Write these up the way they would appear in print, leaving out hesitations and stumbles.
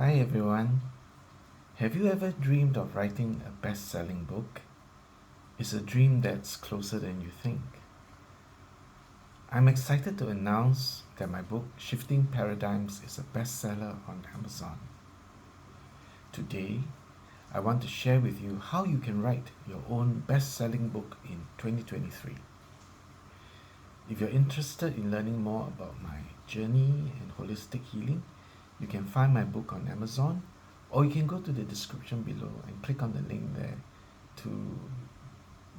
Hi everyone. Have you ever dreamed of writing a best-selling book? It's a dream that's closer than you think. I'm excited to announce that my book, Shifting Paradigms, is a bestseller on Amazon. Today, I want to share with you how you can write your own best-selling book in 2023. If you're interested in learning more about my journey and holistic healing, you can find my book on Amazon, or you can go to the description below and click on the link there to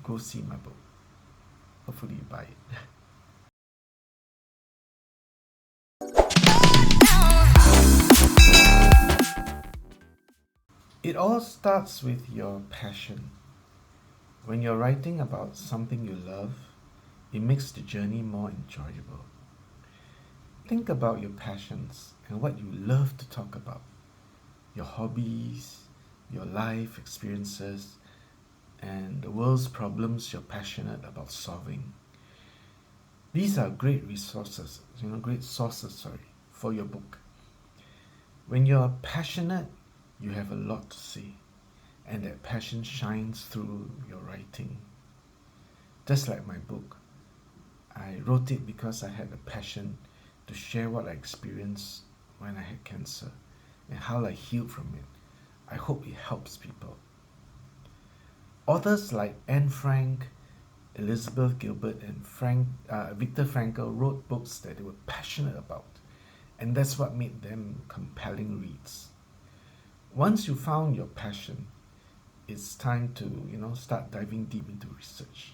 go see my book. Hopefully you buy it. It all starts with your passion. When you're writing about something you love, it makes the journey more enjoyable. Think about your passions and what you love to talk about. Your hobbies, your life experiences, and the world's problems you're passionate about solving. These are great sources for your book. When you're passionate, you have a lot to say, and that passion shines through your writing. Just like my book, I wrote it because I had a passion to share what I experienced when I had cancer and how I healed from it. I hope it helps people. Authors like Anne Frank, Elizabeth Gilbert, and Viktor Frankl wrote books that they were passionate about, and that's what made them compelling reads. Once you found your passion, it's time to start diving deep into research.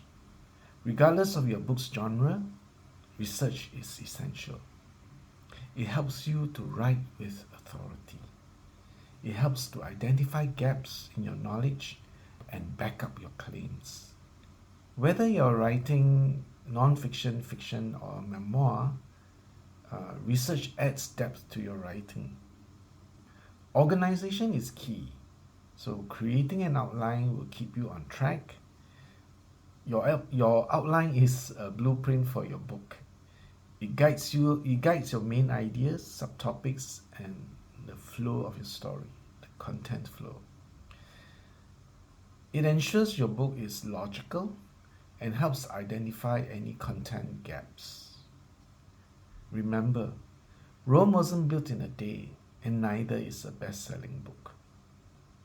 Regardless of your book's genre, research is essential. It helps you to write with authority. It helps to identify gaps in your knowledge and back up your claims. Whether you're writing non-fiction, fiction, or memoir, research adds depth to your writing. Organization is key. So creating an outline will keep you on track. Your outline is a blueprint for your book. It guides your main ideas, subtopics, and the flow of your story, the content flow. It ensures your book is logical and helps identify any content gaps. Remember, Rome wasn't built in a day, and neither is a best-selling book.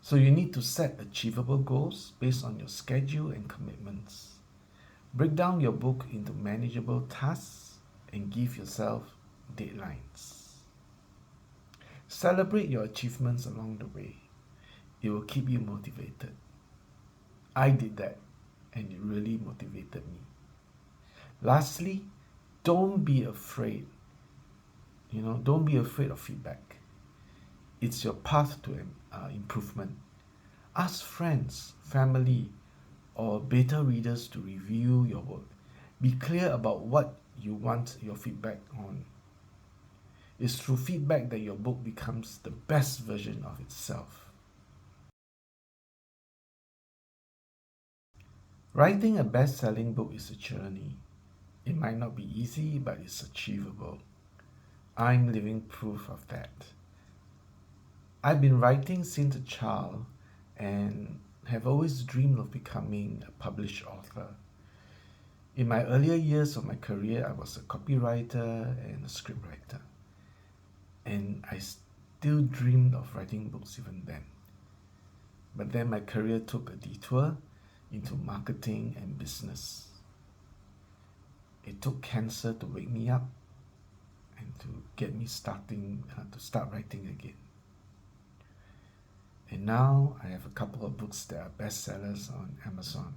So you need to set achievable goals based on your schedule and commitments. Break down your book into manageable tasks and give yourself deadlines. Celebrate your achievements along the way. It will keep you motivated. I did that, and it really motivated me. Lastly, don't be afraid. Don't be afraid of feedback. It's your path to improvement. Ask friends, family, or beta readers to review your work. Be clear about what you want your feedback on. It's through feedback that your book becomes the best version of itself. Writing a best-selling book is a journey. It might not be easy, but it's achievable. I'm living proof of that. I've been writing since a child and have always dreamed of becoming a published author. In my earlier years of my career, I was a copywriter and a scriptwriter. And I still dreamed of writing books even then. But then my career took a detour into marketing and business. It took cancer to wake me up and to get me to start writing again. And now I have a couple of books that are bestsellers on Amazon.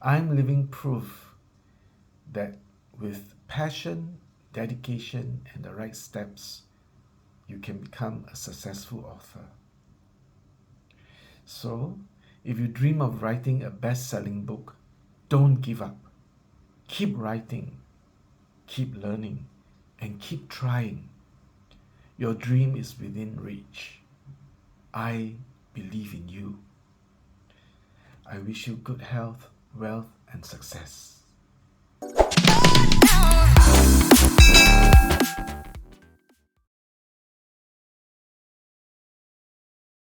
I'm living proof that with passion, dedication, and the right steps, you can become a successful author. So, if you dream of writing a best-selling book, don't give up. Keep writing, keep learning, and keep trying. Your dream is within reach. I believe in you. I wish you good health, wealth, and success.